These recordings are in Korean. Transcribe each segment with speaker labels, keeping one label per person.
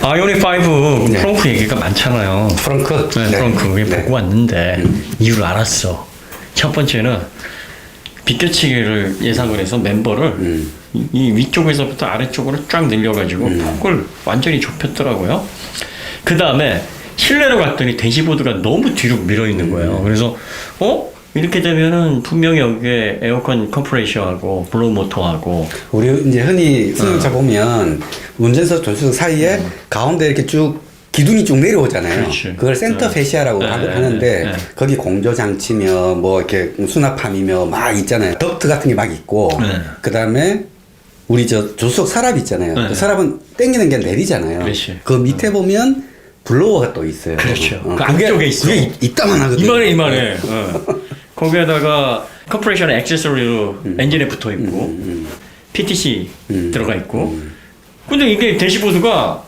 Speaker 1: 아이오닉 5
Speaker 2: 네.
Speaker 1: 프렁크 얘기가 많잖아요.
Speaker 2: 프렁크?
Speaker 1: 네, 프렁크.
Speaker 2: 네.
Speaker 1: 보고 왔는데 이유를 알았어. 첫 번째는 비껴치기를 예상을 해서 멤버를 이 위쪽에서부터 아래쪽으로 쫙 늘려가지고 그걸 완전히 좁혔더라고요. 그 다음에 실내로 갔더니 대시보드가 너무 뒤로 밀어 있는 거예요. 그래서 이렇게 되면은 분명히 여기에 에어컨 컴프레셔하고 블로우 모터하고
Speaker 2: 우리 이제 흔히 승용차 보면 운전석 조수석 사이에 가운데 이렇게 쭉 기둥이 쭉 내려오잖아요.
Speaker 1: 그렇지.
Speaker 2: 그걸 센터 페시아라고 하는데 거기 공조 장치며 뭐 이렇게 수납함이며 막 있잖아요. 덕트 같은 게 막 있고 그 다음에 우리 저 조수석 서랍 있잖아요. 그 서랍은 당기는 게 내리잖아요.
Speaker 1: 그렇지.
Speaker 2: 그 밑에 보면 블로워가 또 있어요.
Speaker 1: 그렇죠. 그
Speaker 2: 그게-
Speaker 1: 안쪽에 있어.
Speaker 2: 그게 이따만 하거든요.
Speaker 1: 이만해. 거기에다가 컴프레셔는 액세서리로 엔진에 붙어 있고 PTC 들어가 있고. 근데 이게 대시보드가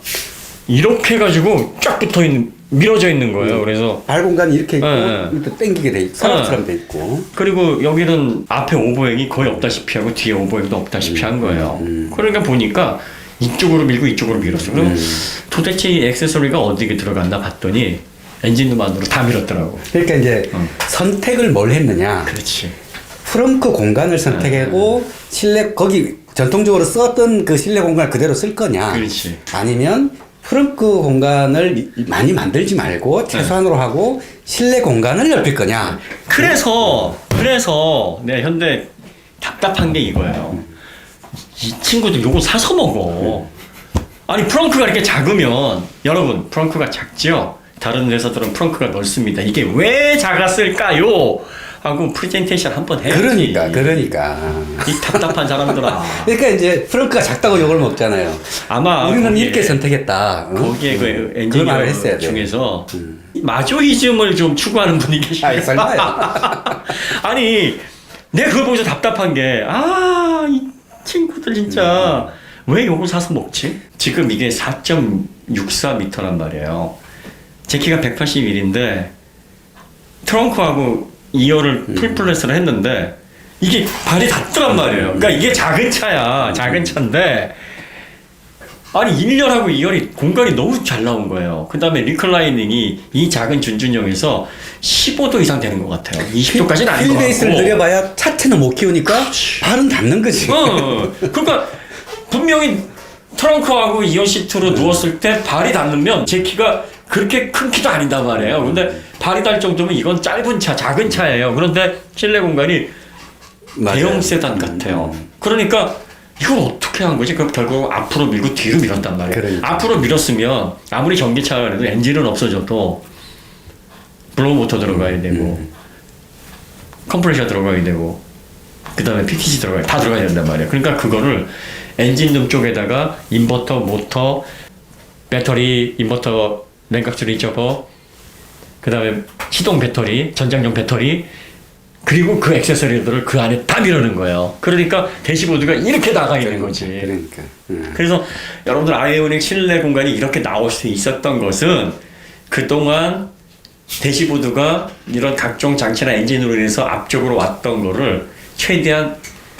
Speaker 1: 이렇게 해가지고 쫙 붙어 있는, 밀어져 있는 거예요. 그래서
Speaker 2: 발 공간이 이렇게 있고
Speaker 1: 네.
Speaker 2: 이렇게 당기게 돼 있고 서랍처럼 돼 있고.
Speaker 1: 그리고 여기는 앞에 오버행이 거의 없다시피 하고 뒤에 오버행도 없다시피 한 거예요. 그러니까 보니까 이쪽으로 밀고 이쪽으로 밀었어요. 그럼 도대체 이 액세서리가 어디에 들어갔나 봤더니 엔진만으로 다 밀었더라고.
Speaker 2: 그러니까 이제 선택을 뭘 했느냐.
Speaker 1: 그렇지.
Speaker 2: 프렁크 공간을 선택하고 실내 거기 전통적으로 썼던 그 실내 공간을 그대로 쓸 거냐.
Speaker 1: 그렇지.
Speaker 2: 아니면 프렁크 공간을 많이 만들지 말고 최소한으로 하고 실내 공간을 넓힐 거냐.
Speaker 1: 그래서 내 현대 답답한 게 이거예요. 이 친구들 요거 사서 먹어. 아니 프렁크가 이렇게 작으면 여러분 프렁크가 작죠? 다른 회사들은 프렁크가 넓습니다. 이게 왜 작았을까요? 하고 프레젠테이션 한번 해야지.
Speaker 2: 그러니까.
Speaker 1: 이 답답한 사람들아.
Speaker 2: 그러니까 이제 프렁크가 작다고 욕을 먹잖아요.
Speaker 1: 아마
Speaker 2: 우리는
Speaker 1: 거기에-
Speaker 2: 이렇게 선택했다. 응?
Speaker 1: 거기에 그
Speaker 2: 그 말을
Speaker 1: 엔지니어
Speaker 2: 했어야 돼.
Speaker 1: 중에서 마조이즘을 좀 추구하는 분이 계시요
Speaker 2: 아이, 설마요.
Speaker 1: 아니 내가 그걸 보면서 답답한 게 이 친구들 진짜 왜 이걸 사서 먹지? 지금 이게 4.64m란 말이에요. 제 키가 181인데 트렁크하고 2열을 풀플랫을 했는데 이게 발이 닿더란 말이에요. 그러니까 이게 작은 차야. 작은 차인데 아니 1열하고 2열이 공간이 너무 잘 나온 거예요. 그 다음에 리클라이닝이 이 작은 준준형에서 15도 이상 되는 것 같아요. 20도까지는 아닌 것
Speaker 2: 휠베이스를
Speaker 1: 같고.
Speaker 2: 늘려봐야 차체는 못 키우니까 발은 닿는 거지.
Speaker 1: 그러니까 분명히 트렁크하고 2열 시트로 누웠을 때 발이 닿으면 제 키가 그렇게 큰 키도 아닌단 말이에요. 근데 발이 닿을 정도면 이건 짧은 차, 작은 차예요. 그런데 실내 공간이
Speaker 2: 맞아요.
Speaker 1: 대형 세단 같아요. 그러니까 이걸 어떻게 한 거지? 그럼 결국 앞으로 밀고 뒤로 밀었단 말이에요.
Speaker 2: 그러니까.
Speaker 1: 앞으로 밀었으면 아무리 전기차가 그래도 엔진은 없어져도 블로우 모터 들어가야 되고 컴프레셔 들어가야 되고 그 다음에 PTC 다 들어가야 된단 말이에요. 그러니까 그거를 엔진룸 쪽에다가 인버터, 모터, 배터리, 인버터, 냉각수 리저버, 그 다음에 시동 배터리, 전장용 배터리, 그리고 그 액세서리들을 그 안에 다 밀어넣은 거예요. 그러니까 대시보드가 이렇게 나가 있는 거지.
Speaker 2: 그러니까.
Speaker 1: 그래서 여러분들 아이오닉 실내 공간이 이렇게 나올 수 있었던 것은 그동안 대시보드가 이런 각종 장치나 엔진으로 인해서 앞쪽으로 왔던 거를 최대한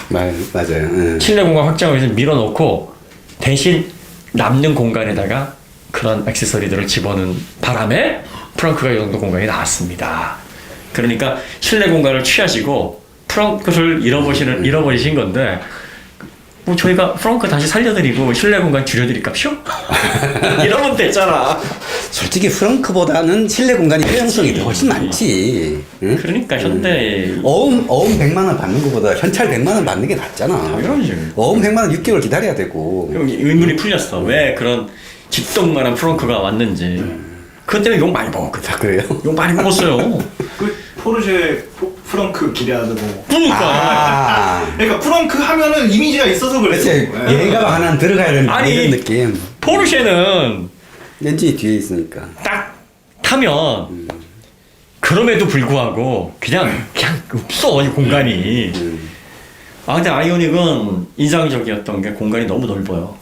Speaker 2: 맞아요.
Speaker 1: 실내 공간 확장을 위해서 밀어넣고 대신 남는 공간에다가 그런 액세서리들을 집어넣은 바람에 프렁크가 이 정도 공간이 나왔습니다. 그러니까 실내 공간을 취하시고 프렁크를 잃어버리신 건데 뭐 저희가 프렁크 다시 살려드리고 실내 공간 줄여드릴까쇼? 이러면 됐잖아.
Speaker 2: 솔직히 프렁크보다는 실내 공간이 효용성이 훨씬 많지. 응?
Speaker 1: 그러니까 현대
Speaker 2: 어음 100만 원 받는 것보다 현찰 100만 원 받는 게 낫잖아.
Speaker 1: 당연하지.
Speaker 2: 어음 100만 원 6개월 기다려야 되고.
Speaker 1: 의문이 풀렸어. 왜 그런 집동만한 프렁크가 왔는지. 그것 때문에 욕 많이 먹었거든.
Speaker 2: 아, 그래요?
Speaker 1: 욕 많이 먹었어요.
Speaker 3: 그 포르쉐 프렁크 기대하고.
Speaker 1: 그러니까.
Speaker 2: 아,
Speaker 3: 그러니까 프렁크 하면은 이미지가 있어서 그랬어.
Speaker 2: 그치. 여행가방 하나 들어가야 되는
Speaker 1: 아니,
Speaker 2: 이런 느낌.
Speaker 1: 포르쉐는
Speaker 2: 엔진이 뒤에 있으니까.
Speaker 1: 딱 타면 그럼에도 불구하고 그냥 없어 이 공간이. 근데 아이오닉은 인상적이었던 게 공간이 너무 넓어요.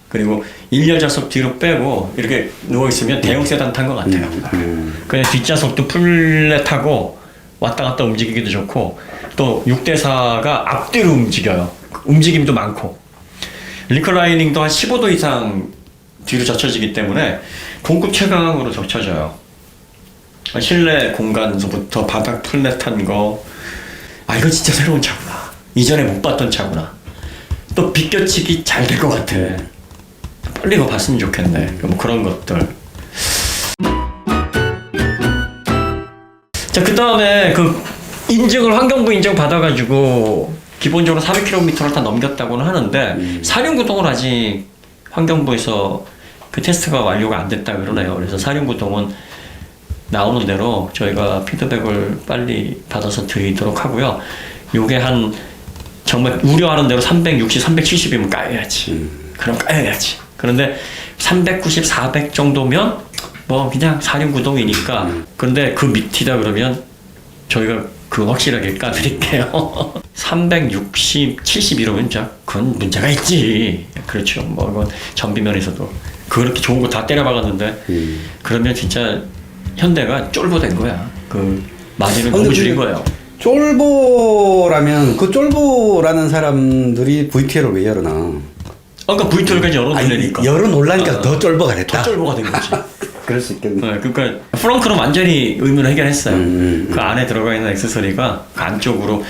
Speaker 1: 그리고 1열 좌석 뒤로 빼고 이렇게 누워있으면 대형 세단 탄 것 같아요. 그냥 뒷좌석도 플랫하고 왔다 갔다 움직이기도 좋고 또 6대4가 앞뒤로 움직여요. 움직임도 많고 리클라이닝도 한 15도 이상 뒤로 젖혀지기 때문에 공급 최강으로 젖혀져요. 실내 공간서부터 바닥 풀넷한 거, 아 이거 진짜 새로운 차구나. 이전에 못 봤던 차구나. 또 비껴치기 잘 될 것 같아. 빨리 이거 봤으면 좋겠네. 뭐 그런 것들. 자, 그 다음에 그 인증을 환경부 인증 받아가지고 기본적으로 400km를 다 넘겼다고는 하는데 사륜구동은 아직 환경부에서 그 테스트가 완료가 안 됐다 그러네요. 그래서 사륜구동은 나오는 대로 저희가 피드백을 빨리 받아서 드리도록 하고요. 요게 한 정말 우려하는 대로 360, 370이면 까야지. 그럼 까야지. 그런데 390, 400 정도면 뭐 그냥 사륜구동이니까. 그런데 그 밑이다 그러면 저희가 그 확실하게 까드릴게요. 360, 70 이러면 자 그건 문제가 있지. 그렇죠. 뭐 이건 전비면에서도 그렇게 좋은 거 다 때려박았는데 그러면 진짜 현대가 쫄보된 거야. 그 마진을 너무 줄인 거예요.
Speaker 2: 쫄보라면 그 쫄보라는 사람들이 VTL을 왜 열어놔?
Speaker 1: 그러니까 V12까지 열어놓으니까.
Speaker 2: 열어놓으려니까 더 쫄보가 됐다.
Speaker 1: 더 쫄보가 된 거지.
Speaker 2: 그럴 수 있겠네.
Speaker 1: 네, 그러니까 프렁크는 완전히 의문을 해결했어요. 그 안에 들어가 있는 액세서리가 그 안쪽으로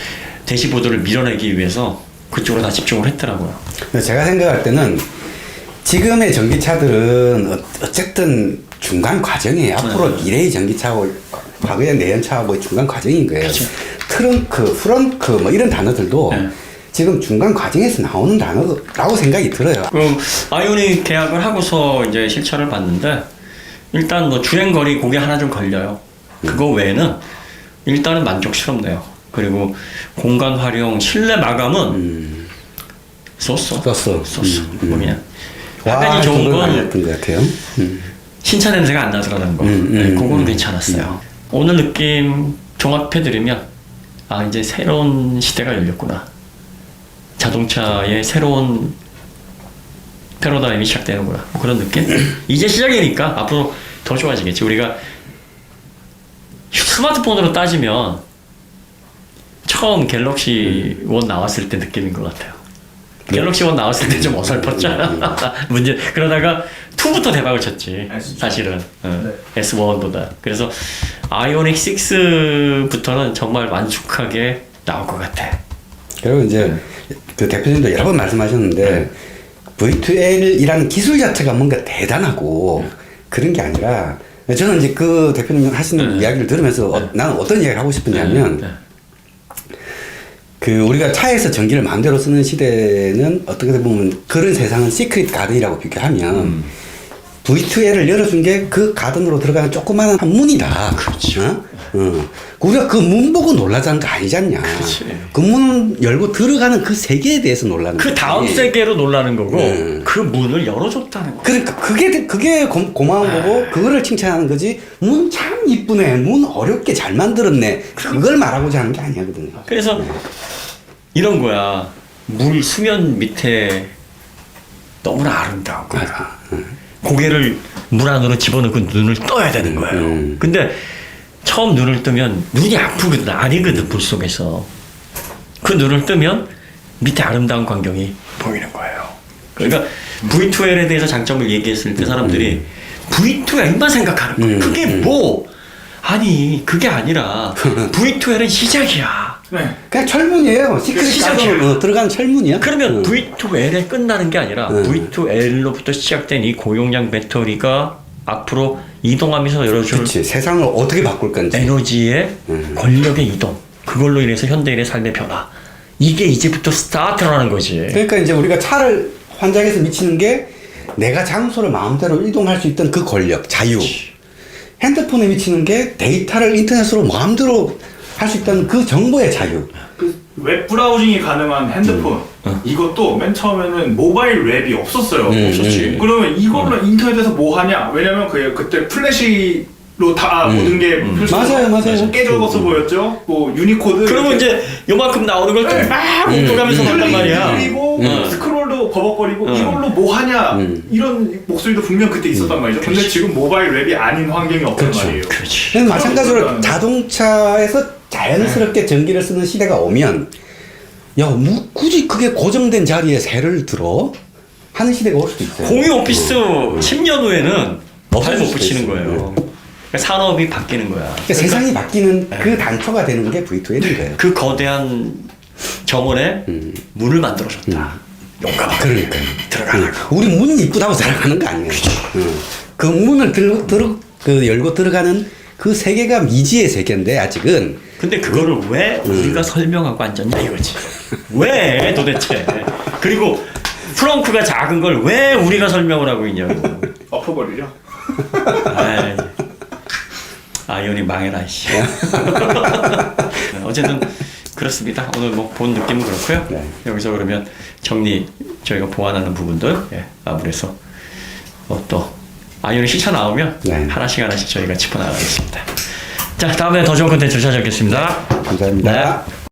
Speaker 1: 대시보드를 밀어내기 위해서 그쪽으로 다 집중을 했더라고요.
Speaker 2: 제가 생각할 때는 지금의 전기차들은 어쨌든 중간 과정이에요. 앞으로 미래의 전기차하고 과거의 내연차하고 중간 과정인 거예요.
Speaker 1: 그렇죠.
Speaker 2: 트렁크, 프렁크 뭐 이런 단어들도 지금 중간 과정에서 나오는 단어라고 생각이 들어요.
Speaker 1: 그럼 아이오닉 계약을 하고서 이제 실차를 봤는데 일단 뭐 주행거리 그게 하나 좀 걸려요. 그거 외에는 일단은 만족스럽네요. 그리고 공간 활용, 실내 마감은 썼어. 뭐 그냥 한 가지 좋은 건
Speaker 2: 아니었던 것 같아요.
Speaker 1: 신차 냄새가 안 나더라는 거. 네, 그거는 괜찮았어요. 오늘 느낌 종합해드리면 아 이제 새로운 시대가 열렸구나. 자동차의 새로운 패러다임이 시작되는구나. 뭐 그런 느낌? 이제 시작이니까 앞으로 더 좋아지겠지. 우리가 스마트폰으로 따지면 처음 갤럭시 1 나왔을 때 느낌인 것 같아요. 갤럭시 1 나왔을 때 좀 어설펐잖아. 문제 그러다가 2부터 대박을 쳤지. 사실은 S1보다. 그래서 아이오닉 6부터는 정말 만족하게 나올 것 같아.
Speaker 2: 그리고 이제 그 대표님도 여러 번 말씀하셨는데 V2L이라는 기술 자체가 뭔가 대단하고 그런 게 아니라 저는 이제 그 대표님 하시는 이야기를 들으면서 나는 어떤 이야기를 하고 싶으냐면 그 우리가 차에서 전기를 마음대로 쓰는 시대는 어떻게 보면 그런 세상은 시크릿 가든이라고 비교하면 V2L을 열어준 게 그 가든으로 들어가는 조그마한 한 문이다.
Speaker 1: 그렇죠.
Speaker 2: 우리가 그 문 보고 놀라자는 거 아니지 않냐.
Speaker 1: 그렇지.
Speaker 2: 그 문 열고 들어가는 그 세계에 대해서 놀라는
Speaker 1: 그
Speaker 2: 거지.
Speaker 1: 다음 세계로 놀라는 거고 그 문을 열어줬다는 거.
Speaker 2: 그러니까 그게 고마운 거고 그거를 칭찬하는 거지. 문 참 이쁘네. 문 어렵게 잘 만들었네. 그걸 말하고자 하는 게 아니거든요.
Speaker 1: 그래서 이런 거야. 물 수면 밑에 너무나 아름다운 거야. 고개를 물 안으로 집어넣고 눈을 떠야 되는 거예요. 근데 처음 눈을 뜨면 눈이 아프거든. 아니거든, 물 속에서. 그 눈을 뜨면 밑에 아름다운 광경이 보이는 거예요. 그러니까 V2L에 대해서 장점을 얘기했을 때 사람들이 V2L만 생각하는 거예요. 그게 뭐? 아니, 그게 아니라 V2L은 시작이야.
Speaker 2: 그냥 철문이에요. 시크릿 가든 들어가는 철문이야.
Speaker 1: 그러면 V2L에 끝나는 게 아니라 V2L로부터 시작된 이 고용량 배터리가 앞으로 이동하면서 열어줄
Speaker 2: 그치. 세상을 어떻게 바꿀 건지.
Speaker 1: 에너지의 권력의 이동, 그걸로 인해서 현대인의 삶의 변화, 이게 이제부터 스타트라는 거지.
Speaker 2: 그러니까 이제 우리가 차를 환장해서 미치는 게 내가 장소를 마음대로 이동할 수 있던 그 권력, 자유. 핸드폰에 미치는 게 데이터를 인터넷으로 마음대로 할 수 있다는 그 정보의 자유.
Speaker 3: 그 웹 브라우징이 가능한 핸드폰 이것도 맨 처음에는 모바일 웹이 없었어요.
Speaker 1: 없었지.
Speaker 3: 그러면 이걸로 인터넷에서 뭐 하냐? 왜냐면 그때 플래시로 다 모든 게
Speaker 2: 맞아요.
Speaker 3: 깨져서 보였죠. 뭐 유니코드.
Speaker 1: 그러면 이제 요만큼 나오는 걸 막 옮겨가면서 봤단 말이야.
Speaker 3: 그리고 스크롤도 버벅거리고 이걸로 뭐 하냐? 이런 목소리도 분명 그때 있었단 말이죠. 근데 지금 모바일 웹이 아닌 환경이 없단 말이에요.
Speaker 1: 그렇지.
Speaker 2: 마찬가지로 자동차에서 자연스럽게 전기를 쓰는 시대가 오면 야, 뭐 굳이 그게 고정된 자리에 새를 들어? 하는 시대가 올 수도 있어요.
Speaker 1: 공유 오피스 10년 후에는
Speaker 2: 없어질
Speaker 1: 발못
Speaker 2: 수도
Speaker 1: 붙이는
Speaker 2: 있어요.
Speaker 1: 거예요. 그러니까 산업이 바뀌는 거야.
Speaker 2: 그러니까 세상이 바뀌는 그 단초가 되는 게 V2N인 거예요.
Speaker 1: 그 거대한 정원에 문을 만들어줬다. 용감하게
Speaker 2: 그러니까요.
Speaker 1: 들어가라고.
Speaker 2: 우리 문 이쁘다고 생각하는 거 아니에요. 그 문을 열고 들어가는 그 세계가 미지의 세계인데 아직은.
Speaker 1: 근데 그거를 왜 우리가 설명하고 앉았냐 이거지. 왜 도대체. 그리고 프렁크가 작은 걸 왜 우리가 설명을 하고 있냐고.
Speaker 3: 엎어버리려.
Speaker 1: 아이언이 망해라 씨. 어쨌든 그렇습니다. 오늘 뭐 본 느낌은 그렇고요.
Speaker 2: 네.
Speaker 1: 여기서 그러면 정리 저희가 보완하는 부분들 마무리해서 또 아이언이 시차 나오면
Speaker 2: 네.
Speaker 1: 하나씩 저희가 짚어나가겠습니다. 자, 다음에 더 좋은 콘텐츠로 찾아뵙겠습니다.
Speaker 2: 감사합니다.
Speaker 1: 네.